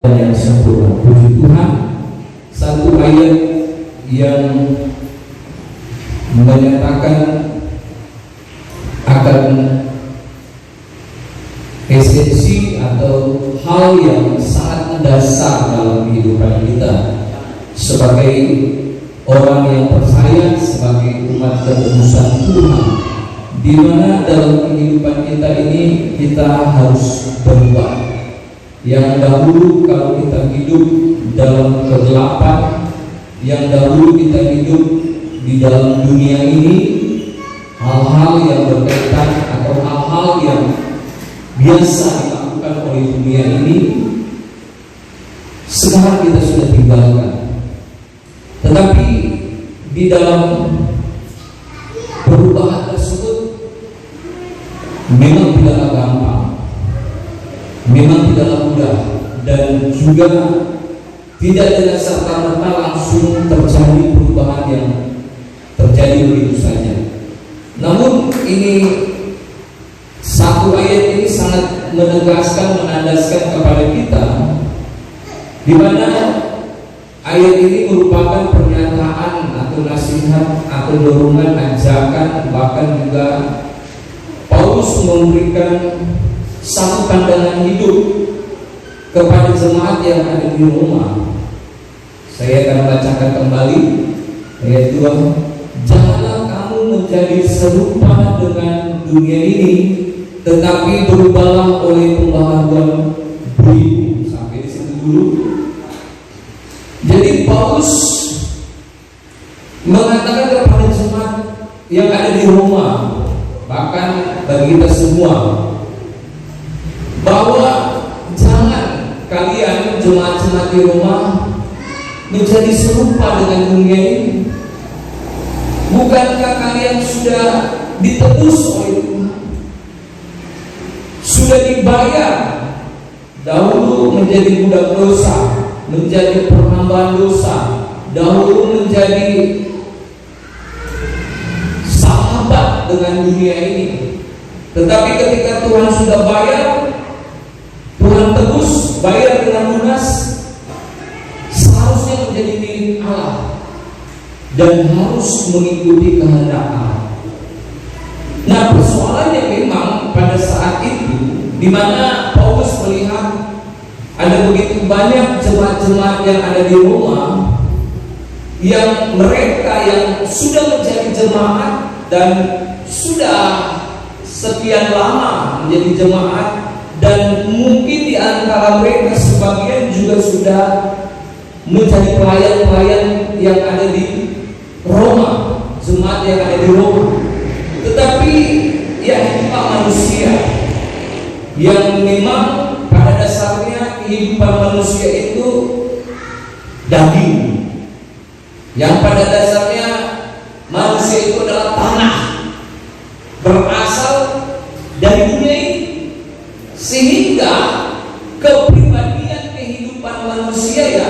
yang sempurna. Puji Tuhan, satu ayat yang menyatakan akan esensi atau hal yang sangat mendasar dalam kehidupan kita sebagai orang yang percaya, sebagai umat ketemusan Tuhan, di mana dalam kehidupan kita ini kita harus berubah. Yang dahulu kalau kita hidup dalam kegelapan, yang dahulu kita hidup di dalam dunia ini, hal-hal yang berkaitan atau hal-hal yang biasa dilakukan oleh dunia ini, sekarang kita sudah tinggalkan. Tetapi di dalam perubahan tersebut memang tidaklah gampang, memang tidaklah mudah, dan juga tidak dengan serta-merta langsung terjadi perubahan yang terjadi begitu saja. Namun ini satu ayat ini sangat menegaskan, menandaskan kepada kita, di mana ayat ini merupakan pernyataan atau nasihat atau dorongan, ajakan, bahkan juga Paulus memberikan satu pandangan hidup kepada jemaat yang ada di Roma. Saya akan bacakan kembali ayat 2. Janganlah kamu menjadi serupa dengan dunia ini, tetapi berubahlah oleh pembaharuan budi. Sampai di situ dulu. Jadi Paulus mengatakan kepada jemaat yang ada di Roma, bahkan bagi kita semua, bahwa jangan kalian jemaat-jemaat di Roma menjadi serupa dengan dunia ini. Bukankah kalian sudah ditebus oleh Tuhan, sudah dibayar dahulu menjadi budak dosa, menjadi perhambahan dosa, dahulu menjadi sahabat dengan dunia ini. Tetapi ketika Tuhan sudah bayar, Tuhan tebus, bayar dengan lunas, seharusnya menjadi milik Allah dan harus mengikuti kehendak Allah. Nah, persoalannya memang pada saat itu, di mana Paulus melihat ada begitu banyak jemaat-jemaat yang ada di Roma, yang mereka yang sudah menjadi jemaat dan sudah sekian lama menjadi jemaat, dan mungkin di antara mereka sebagian juga sudah menjadi pelayan-pelayan yang ada di Roma, jemaat yang ada di Roma. Tetapi ya, itulah manusia yang memang pada dasarnya kehidupan manusia itu daging, yang pada dasarnya manusia itu adalah tanah, berasal dari dunia ini, sehingga kepribadian kehidupan manusia ya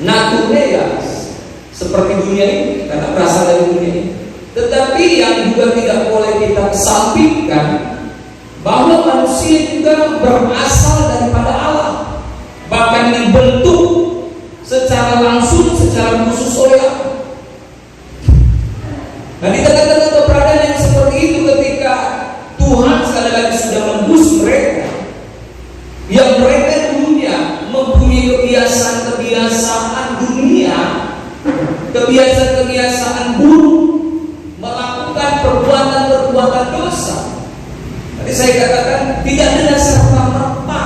naturnya ya seperti dunia ini, karena berasal dari dunia ini. Tetapi yang juga tidak boleh kita kesampingkan, bahwa manusia juga berasal daripada Allah, bahkan dibentuk secara langsung, secara khusus oleh Allah. Nah, di tengah-tengah keberadaan yang seperti itu, ketika Tuhan sekali lagi sudah menebus mereka, yang mereka dulunya mempunyai kebiasaan-kebiasaan dunia, kebiasaan-kebiasaan buruk, melakukan perbuatan-perbuatan dosa. Tadi saya katakan tidak ada serta-merta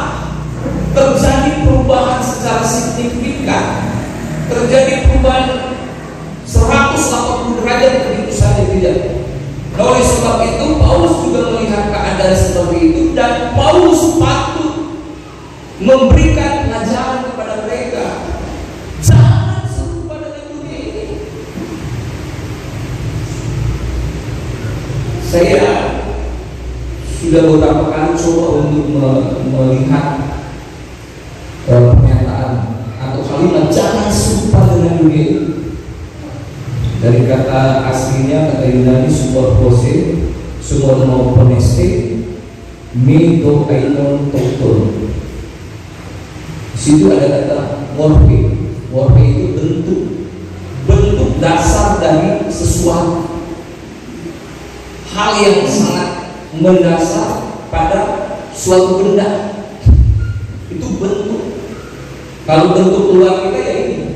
terjadi perubahan secara signifikan, terjadi perubahan 180 derajat begitu saja, tidak. Oleh sebab itu Paulus juga melihat keadaan seperti itu, dan Paulus patut memberikan pelajaran kepada mereka. Jangan serupa dengan dunia ini. Saya sudah beberapa kali coba untuk melihat pernyataan atau kalimat jangan serupa dengan dunia ini. Dari kata aslinya, kata Yunani superpose, sumonoponeste, me do ainon tokton. Di situ ada kata morfe. Morfe itu bentuk dasar dari sesuatu, hal yang sangat mendasar pada suatu benda. Itu bentuk. Kalau bentuk luar kita ya ini,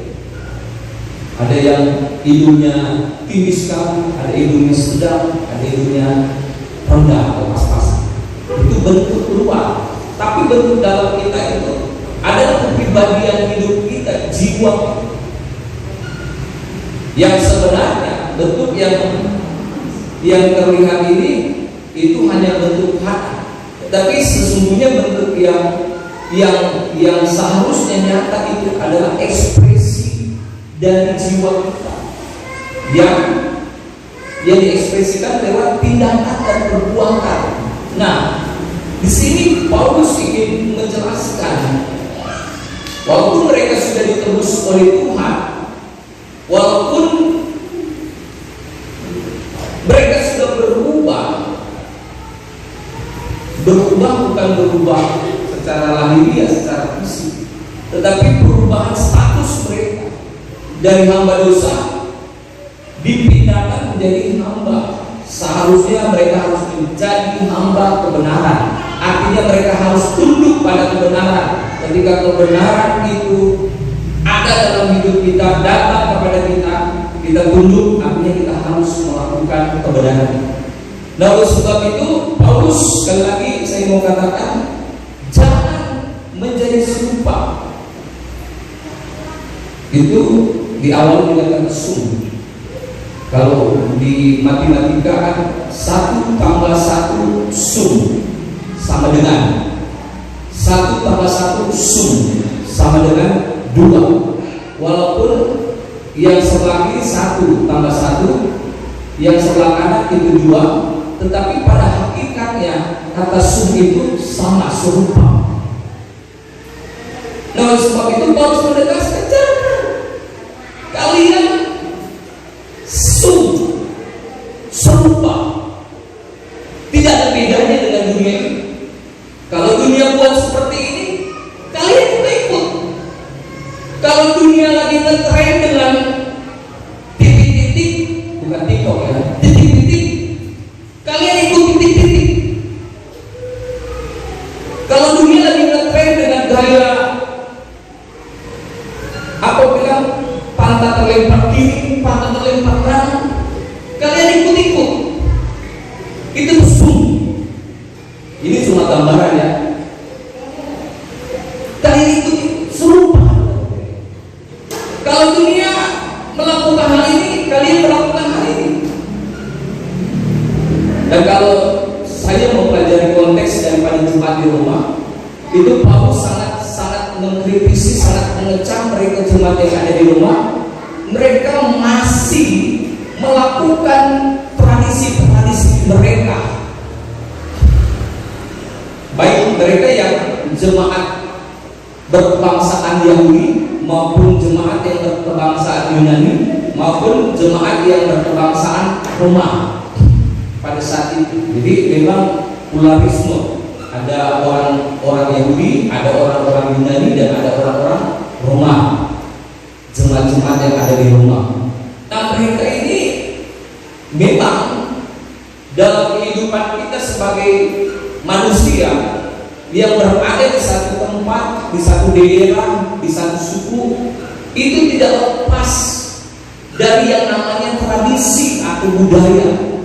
ada yang hidungnya tinggi sekali, ada hidungnya sedang, ada hidungnya rendah atau pas-pasan. Itu bentuk luar. Tapi bentuk dalam kita itu adalah kepribadian hidup kita, jiwa. Yang sebenarnya bentuk yang terlihat ini itu hanya bentuk hati, tapi sesungguhnya bentuk yang seharusnya nyata itu adalah ekspresi dari jiwa kita yang diekspresikan lewat tindakan dan perbuatan. Nah, di sini Paulus ingin menjelaskan, walaupun mereka sudah ditebus oleh Tuhan, walaupun mereka sudah berubah bukan berubah secara lahiriah, secara fisik, tetapi perubahan status mereka dari hamba dosa dipindahkan menjadi hamba. Seharusnya mereka harus menjadi hamba kebenaran. Artinya mereka harus tunduk pada kebenaran. Ketika kebenaran itu ada dalam hidup kita, datang kepada kita tunduk, artinya kita harus melakukan kebenaran. Nah, oleh sebab itu Paulus, sekali lagi saya mau katakan, jangan menjadi serupa. Itu di awal dikatakan sum. Kalau di matematika kan 1 tambah 1 sum sama dengan 1 tambah 1 sum sama dengan 2. Walaupun yang sebelah kiri 1 tambah 1, yang sebelah kanan itu 2, tetapi pada hakikatnya kata sum itu sama, serupa. Nah, oleh sebab itu Paulus menegaskan, jangan kalian serupa. Tidak ada bedanya dengan dunia ini. Kalau dunia buat seperti ini, kalian juga ikut. Kalau dunia lagi ngetren dengan titik-titik, bukan TikTok ya, titik-titik, kalian ikut titik-titik. Kalau dunia lagi ngetren dengan gaya apa bilang pantat terlempar kiri, pantat terlempar kanan, kalian ikut-ikut. Itu sum. Ini cuma gambaran ya. Kalian ikut serupa. Kalau dunia melakukan hal ini, kalian melakukan hal ini. Dan kalau saya mempelajari konteks daripada jemaat di rumah, itu Paulus sangat mengkritisi, sangat mengecam mereka jemaat yang ada di rumah. Mereka masih melakukan tradisi-tradisi mereka, baik mereka yang jemaat berkebangsaan Yahudi maupun jemaat yang berkebangsaan Yunani maupun jemaat yang berkebangsaan Roma pada saat itu. Jadi memang pluralisme, ada orang Yahudi, ada orang-orang Yunani, dan ada orang-orang Roma, jemaat-jemaat yang ada di Roma. Nah, mereka ini memang dalam kehidupan kita sebagai manusia yang berada di satu tempat, di satu daerah, di satu suku, itu tidak lepas dari yang namanya tradisi atau budaya.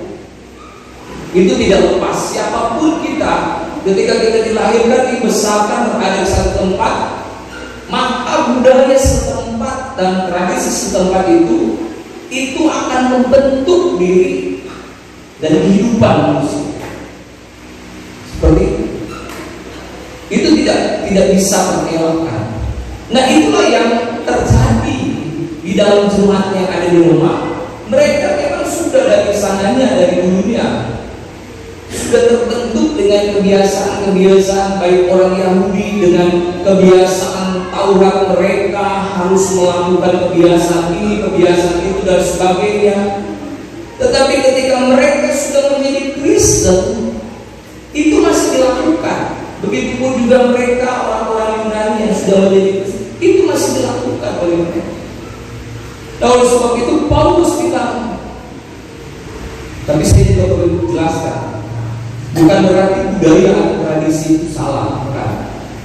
Itu tidak lepas. Siapapun kita, ketika kita dilahirkan, dibesarkan, berada di satu tempat, maka budaya setempat dan tradisi setempat itu akan membentuk diri dan kehidupan manusia. Seperti itu tidak bisa terelakkan. Nah, itulah yang terjadi di dalam jemaat yang ada di rumah. Mereka memang sudah dari sananya, dari dulunya sudah terbentuk dengan kebiasaan baik orang Yahudi dengan kebiasaan Taurat, mereka harus melakukan kebiasaan ini, kebiasaan itu dan sebagainya. Tetapi ketika mereka sudah menjadi Kristen, itu masih dilakukan. Begitupun juga mereka orang-orang Yunani yang sudah menjadi Kristen, itu masih dilakukan oleh mereka. Nah, oleh sebab itu Paulus bilang, tapi saya juga perlu jelaskan, bukan berarti budaya atau tradisi itu salah, bukan.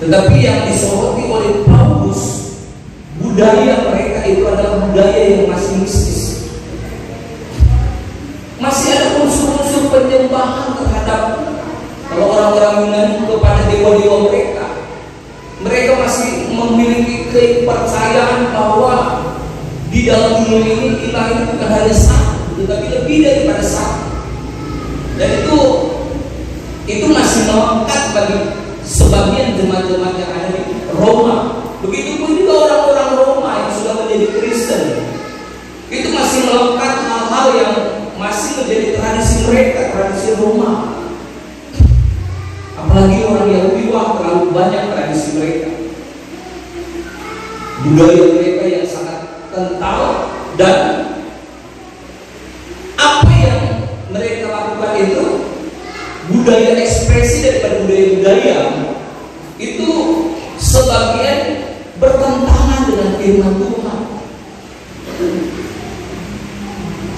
Tetapi yang disoroti oleh Paulus, budaya mereka itu adalah budaya yang masih mistis. Masih ada unsur-unsur penyembahan terhadap, kalau orang-orang Yunani, kepada dewa-dewa mereka. Mereka masih memiliki kepercayaan bahwa di dalam dunia ini ilah itu bukan hanya satu, tetapi lebih daripada satu. Dan itu masih melekat bagi sebagian jemaat-jemaat yang ada di Roma. Begitupun juga orang-orang Roma yang sudah menjadi Kristen, itu masih melekat hal-hal yang masih menjadi tradisi mereka, tradisi Roma. Apalagi orang Yahudi, wah terlalu banyak tradisi mereka, budaya mereka yang sangat kental, dan apa yang mereka lakukan itu budaya ekspresi daripada budaya-budaya itu sebagian bertentangan dengan firman Tuhan.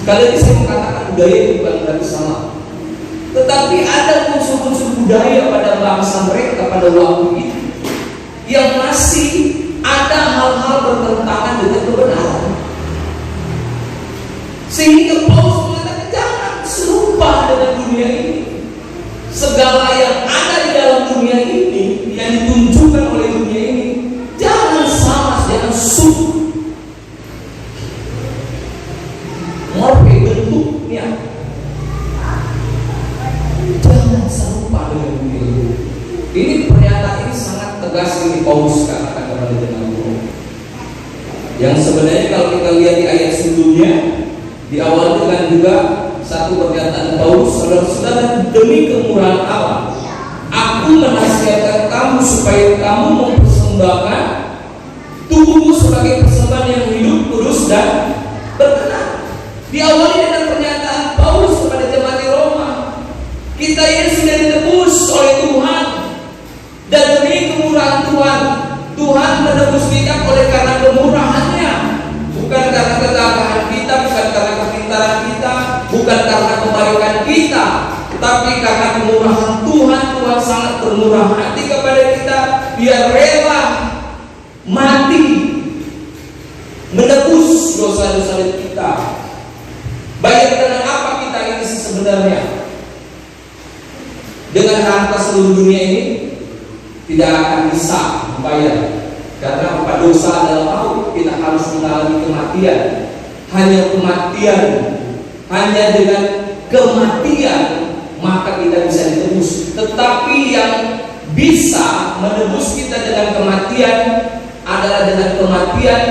Sekali lagi saya mengatakan budaya itu bukan berarti salah, tetapi ada unsur-unsur budaya pada bangsa mereka pada waktu itu yang masih ada hal-hal bertentangan dengan kebenaran. Sehingga Paulus mengatakan jangan serupa dengan dunia ini. Segala yang ada di dalam dunia ini, yang ditunjukkan oleh dunia ini, jangan sama, jangan suku. Morfe bentuknya, jangan serupa dengan dunia ini. Ini pernyataan ini sangat tegas ini Paulus katakan kepada jemaat Roma. Yang sebenarnya kalau kita lihat di ayat sebelumnya, diawali dengan juga satu pernyataan Paulus, saudara-saudara, demi kemurahan Allah, aku menasihatkan kamu supaya kamu mempersembahkan tubuhmu sebagai persembahan yang hidup, kudus dan berkenan. Diawali dengan pernyataan Paulus kepada jemaat di Roma, kita ini sudah ditebus oleh Tuhan, dan demi kemurahan Tuhan, Tuhan menebus kita oleh karena kemurahannya, bukan karena kegagahan kita, bukan karena kepintaran kita, bukan karena kebaikan kita, tapi karena kemurahan Tuhan. Tuhan sangat bermurah hati kepada kita. Dia rela mati menebus dosa-dosa kita. Bayar dengan apa kita ini sebenarnya? Dengan harta seluruh dunia ini tidak akan bisa membayar, karena apa? Dosa adalah maut. Kita harus mengalami kematian. Hanya dengan kematian maka kita bisa ditebus. Tetapi yang bisa menebus kita dengan kematian adalah dengan kematian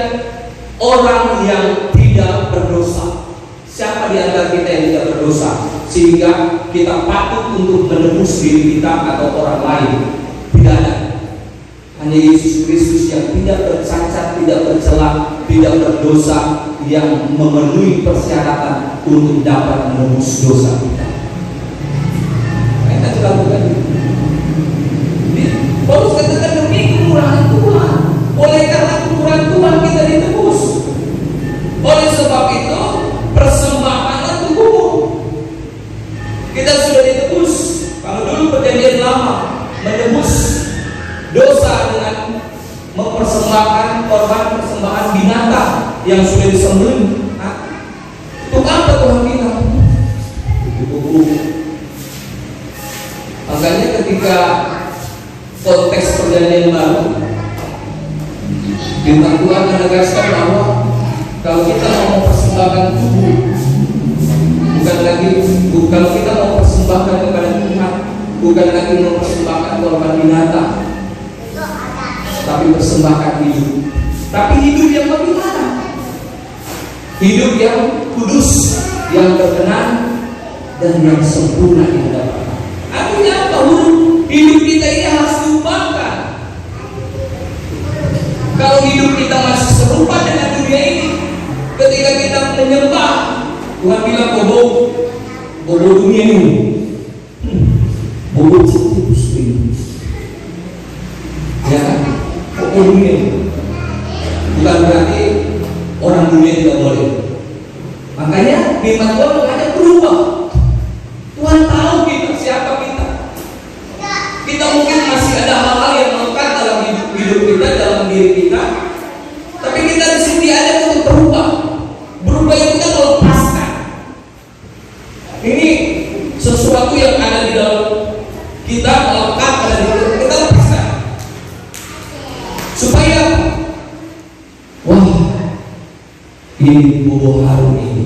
orang yang tidak berdosa. Siapa di antara kita yang tidak berdosa sehingga kita patut untuk menebus diri kita atau orang lain? Tidak ada. Hanya Yesus Kristus yang tidak bercacat, tidak bercela, tidak berdosa, yang memenuhi persyaratan untuk dapat menebus dosa kita. Kita lakukan. Paulus katakan demi kemurahan Tuhan, oleh karena kemurahan Tuhan kita ditebus. Oleh sebab itu persembahkanlah tubuhmu. Kita sudah ditebus. Kalau dulu perjanjian lama menebus dosa dengan mempersembahkan korban persembahan binatang yang sudah disembelih. Untuk apa Tuhan bilang? Makanya ketika konteks perjanjian baru, Bintang Tuhan menegaskan bahwa kalau kita mau mempersembahkan tubuh, kalau kita mau persembahkan kepada Tuhan, bukan lagi mempersembahkan korban binatang, tapi persembahkan hidup. Tapi hidup yang bagaimana? Hidup yang kudus, yang berkenan, dan yang sempurna di hadapan. Artinya apa? Hidup kita ini harus diubahkan. Kalau hidup kita masih serupa dengan dunia ini, ketika kita menyembah, Tuhan bilang bobo dunia ini, bobo ini. dunia. Bukan berarti orang dunia tidak boleh. Makanya firman Tuhan mengajak berubah. Tuhan tahu kita, siapa kita. Kita mungkin masih ada hal-hal yang melekat dalam hidup kita, dalam diri kita. Tapi kita di sini diajak untuk berubah. Berubah itu kan melepaskan. Ini sesuatu yang ada di dalam kita, melekat pada diri kita, kita lepaskan. Supaya wah, ini buah harum ini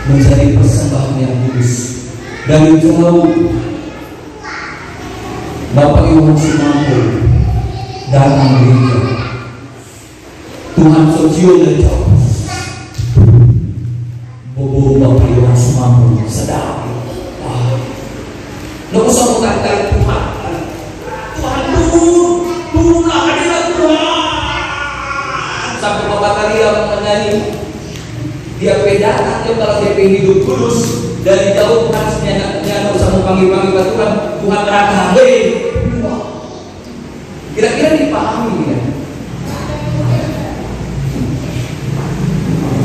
menjadi persembahan yang kudus. Dari jauh Bapak Yohanes Sumampo datang gereja. Tuhan Sosial dan jauh bobo Bapak Yohanes Sumampo sedap. Wah, lo usah mengatakan Tuhan, Tuhan turunlah hadirat Tuhan. Sampai Bapak tadi yang menyanyi, dia datang dia kalau dia hidup kudus. Dari jauh Tuhan senyata usah panggil Tuhan, Tuhan datang. Kira-kira dipahami ya?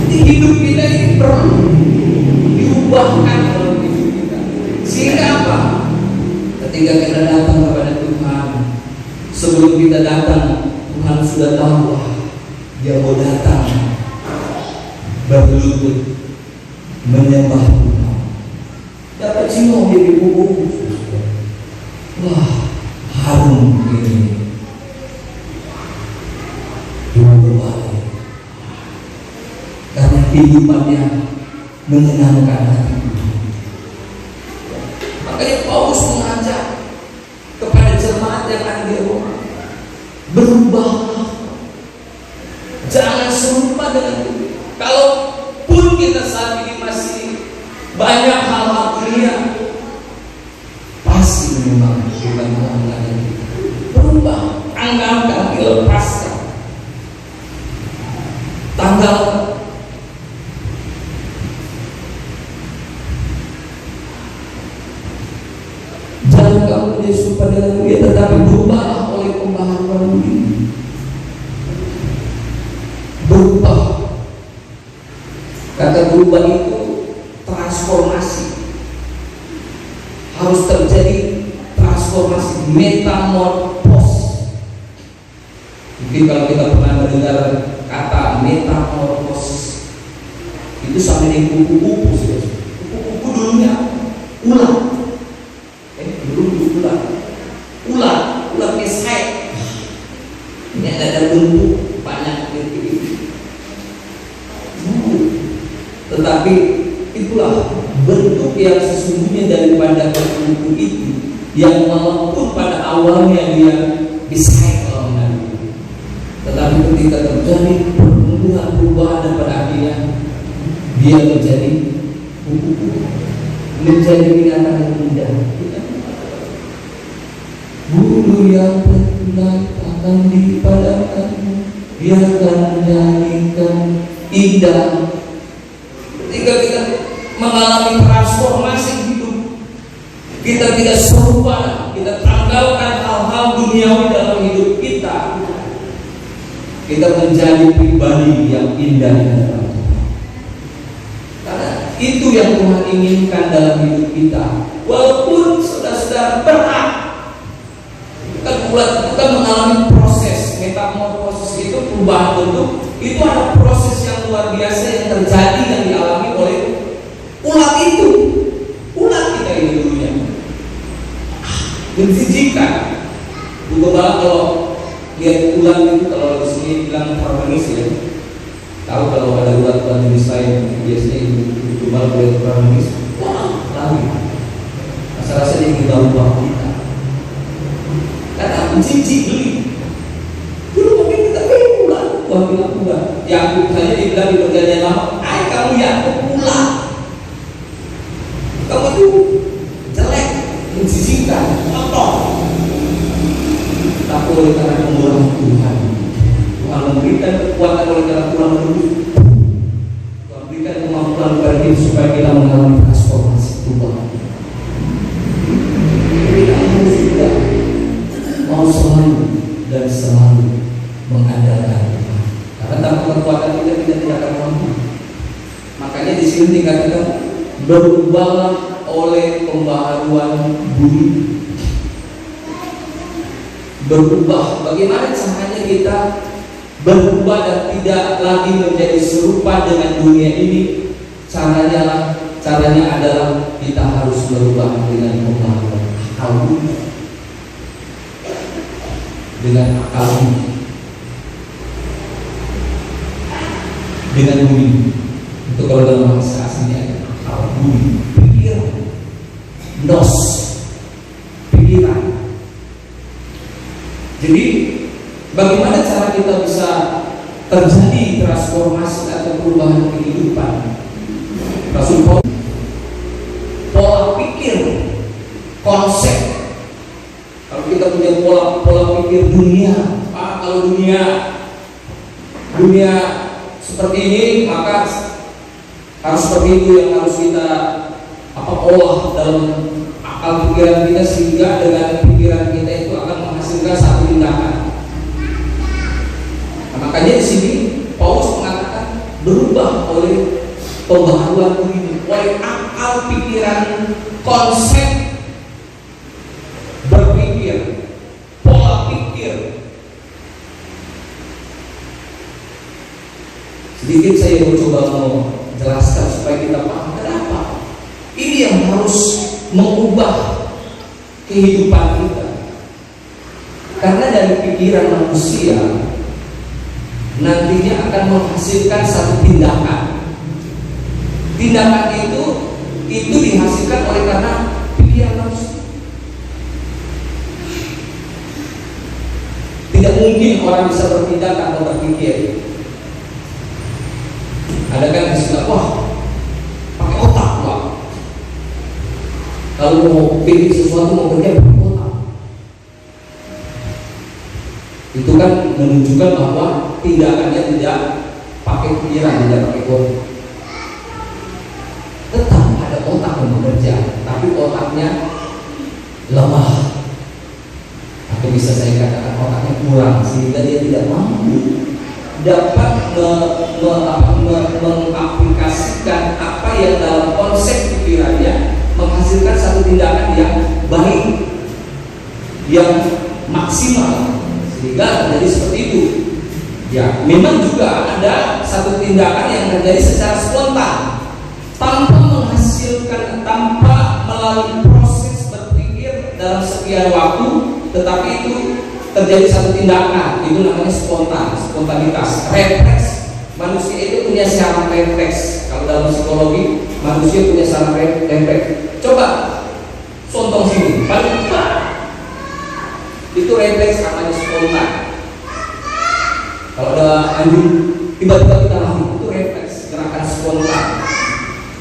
Jadi hidup kita ini perlu diubahkan dalam hidup kita. Sehingga apa? Ketika kita datang kepada Tuhan, sebelum kita datang, Tuhan sudah tahu wah, dia mau datang berlutut menyembah Tuhan. Dapat cium di buku. Wah, harum ini. Karena kehidupannya menyenangkan hati Tuhan. Makanya Paulus mengajak kepada jemaat yang ada di Roma, berubahlah, jangan serupa dengan itu. Kalaupun kita saat ini masih banyak hal-hal dunia, pasti memang bukan hal-hal kita. Berubah, angkat, dilepaskan. Tanggal jangan kamu menjadi serupa dengan dunia, tetapi berubahlah oleh pembaharuan diri. Berubah, kata berubah itu transformasi, harus terjadi transformasi, metamorfos. Mungkin kalau kita pernah mendengar kata metamorfosis, itu sampai di kupu-kupu. Kupu-kupu dulunya ular, ular mesai. Ini ada bentuk banyak ini. Tetapi itulah bentuk yang sesungguhnya daripada kupu-kupu itu, yang walaupun pada awalnya dia mesai. Tetapi ketika terjadi pertumbuhan perubahan dan pada akhirnya dia menjadi kupu-kupu, menjadi binatang yang indah. Bulu yang tertunai akan dipadamkan, biarkan menyanyikan indah. Ketika kita mengalami transformasi hidup, kita tidak serupa, kita tanggalkan hal-hal duniawi dalam hidup kita. Kita menjadi pribadi yang indah dan terang. Karena itu yang Tuhan inginkan dalam hidup kita. Walaupun saudara-saudara berat, kita mengalami proses metamorfosis, itu perubahan bentuk. Itu ada proses yang luar biasa yang terjadi yang dialami oleh ulat itu. Ulat kita ini dulunya menjijikan. Bukan kalau lihat ulat itu, kalau di sini bilang harmonis ya. Tahu kalau ada ulat-ulat jenis lain biasanya itu cuma boleh harmonis. Wah, lari. Rasa-rasanya kita ubah kita. Karena aku jijik beli. Dulu mungkin kita ulat, wah bilang ulat. Yakub saja dibilang di perjanjian lama, "Ai kamu Yakub ulat. Kamu itu jelek, menjijikkan, kotor." Tapi oleh karena kemurahan Tuhan, Tuhan memberikan kekuatan oleh karena Tuhan menebus, Tuhan memberikan kemampuan kepada kita supaya kita mengalami transformasi perubahan. Kita harus juga mau selalu dan mengandalkan Tuhan. Karena tanpa kekuatan kita tidak akan mampu. Makanya di sini dikatakan berubahlah oleh pembaharuan budi. Berubah. Bagaimana caranya kita berubah dan tidak lagi menjadi serupa dengan dunia ini? Caranya adalah kita harus berubah dengan pembaharuan akal budi. Dengan akal budi. Dengan budi. Itu kalau dalam bahasa aslinya akal budi, pikiran, nos, pikiran. Jadi bagaimana cara kita bisa terjadi transformasi atau perubahan kehidupan? Rasul Paulus, pola pikir, konsep. Kalau kita punya pola pikir dunia, kalau dunia seperti ini, maka harus seperti itu yang harus kita olah dalam akal pikiran kita, sehingga dengan pikiran kita itu akan menghasilkan satu tindakan. Nah, makanya di sini Paulus mengatakan berubah oleh pembaharuan budi, oleh akal pikiran, konsep berpikir, pola pikir. Sedikit saya mencoba menjelaskan supaya kita paham kenapa ini yang harus mengubah kehidupan kita. Karena dari pikiran manusia nantinya akan menghasilkan satu tindakan. Tindakan itu dihasilkan oleh karena pikiran manusia. Tidak mungkin orang bisa bertindak tanpa berpikir. Ada kan istilah, wah pakai otak Pak. Kalau mau pilih sesuatu, mau kerja pakai otak. Itu kan menunjukkan bahwa tindakannya tidak pakai pikiran, tidak pakai otak. Tetap ada otak yang bekerja, tapi otaknya lemah. Atau bisa saya katakan otaknya kurang, sehingga dia tidak mampu dapat mengaplikasikan apa yang dalam konsep pikirannya, menghasilkan satu tindakan yang baik, yang maksimal, sehingga terjadi seperti itu. Ya, memang juga ada satu tindakan yang terjadi secara spontan, tanpa menghasilkan, tanpa melalui proses berpikir dalam sekian waktu, tetapi itu terjadi satu tindakan, itu namanya spontanitas, refleks. Manusia itu punya saraf refleks. Kalau dalam psikologi, manusia punya saraf refleks. Coba contoh sini, paling cepat itu refleks namanya spontan. Kalau ada anjing tiba-tiba kita lari, itu refleks, gerakan spontan.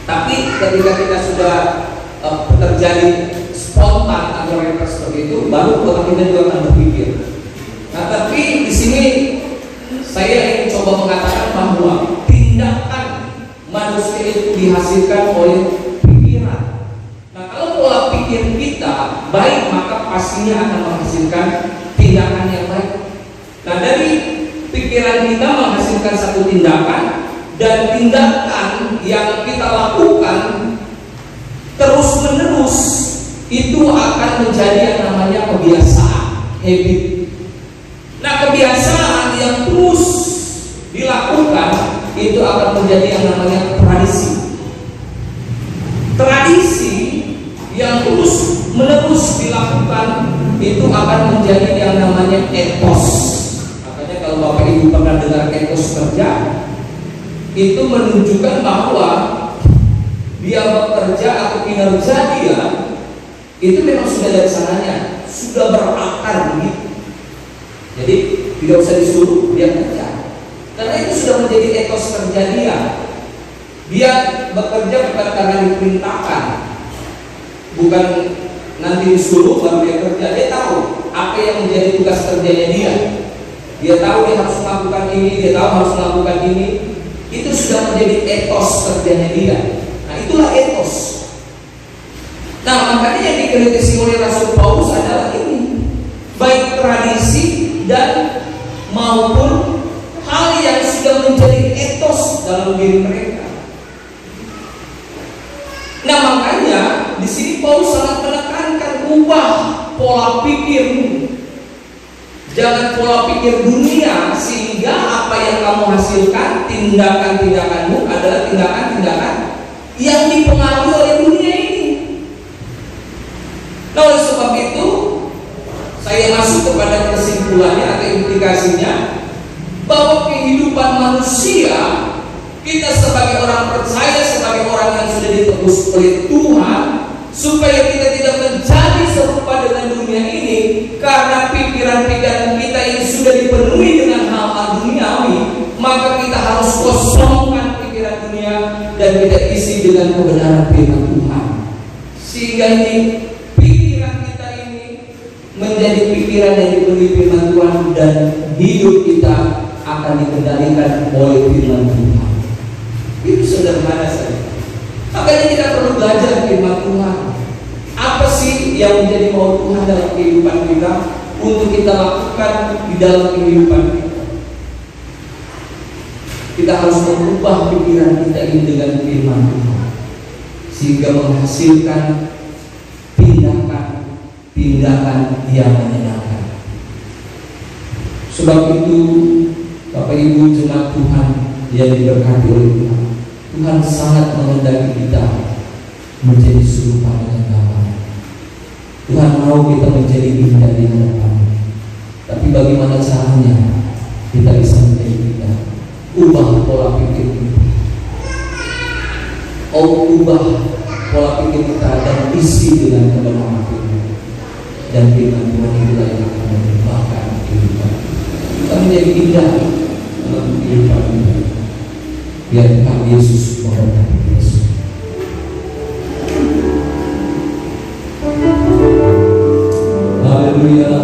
Tapi ketika kita sudah terjadi spontan atau refleks seperti itu, baru otak kita juga akan berpikir. Nah, tapi di sini saya ingin coba mengatakan bahwa tindakan manusia itu dihasilkan oleh pikiran. Nah, kalau pola pikir kita baik, maka pastinya akan menghasilkan tindakan yang baik. Nah, dari pikiran kita menghasilkan satu tindakan, dan tindakan yang kita lakukan terus-menerus itu akan menjadi yang namanya kebiasaan, habit. Nah, kebiasaan yang terus dilakukan itu akan menjadi yang namanya tradisi. Tradisi yang terus menerus dilakukan itu akan menjadi yang namanya etos. Makanya kalau Bapak Ibu pernah dengar etos kerja, itu menunjukkan bahwa dia bekerja atau kinerja dia itu memang sudah dari sananya, sudah berakar begitu. Jadi tidak usah disuruh, dia kerja. Karena itu sudah menjadi etos kerja dia. Dia bekerja bukan karena diperintahkan, bukan nanti disuruh baru dia kerja. Dia tahu apa yang menjadi tugas kerjanya dia. Dia tahu dia harus melakukan ini, dia tahu harus melakukan ini. Itu sudah menjadi etos kerjanya dia. Nah, itulah etos. Nah, makanya yang dikritisi oleh Rasul Paulus adalah ini, baik tradisi dan maupun hal yang sudah menjadi etos dalam diri mereka. Nah, makanya di sini Paulus sangat menekankan, ubah pola pikirmu. Jangan pola pikir dunia, sehingga apa yang kamu hasilkan, tindakan-tindakanmu adalah tindakan-tindakan yang dipengaruhi oleh dunia ini. Nah, oleh sebab itu saya masuk kepada kesimpulannya atau implikasinya, bahwa kehidupan manusia, kita sebagai orang percaya, sebagai orang yang sudah ditebus oleh Tuhan, supaya kita tidak menjadi serupa dengan dunia ini, karena pikiran-pikiran kita yang sudah dipenuhi dengan hal-hal duniawi, maka kita harus kosongkan pikiran dunia dan kita isi dengan kebenaran firman Tuhan, sehingga ini pikiran kita ini menjadi pikiran yang dipenuhi firman Tuhan, dan hidup kita akan dikendalikan oleh firman Tuhan. Itu sederhana saja. Makanya kita perlu belajar firman Tuhan. Apa sih yang menjadi mau Tuhan dalam kehidupan kita, untuk kita lakukan di dalam kehidupan kita. Kita harus mengubah pikiran kita ini dengan firman Tuhan, sehingga menghasilkan tindakan yang menyenangkan. Sebab itu, Bapak Ibu jemaat Tuhan yang diberkati oleh Tuhan, Tuhan sangat menghendaki kita menjadi serupa dengan Bapa. Tuhan mau kita menjadi indah di hadapan-Nya. Tapi bagaimana caranya kita bisa menjadi indah? Ubah pola pikir kita. Ubah pola pikir kita dan isi dengan kebenaran firman. Dan firman Tuhan itulah yang akan mengubahkan kehidupan kita menjadi indah dalam kehidupan kita. Biar Tuhan Yesus memberkati Yesus. Haleluya.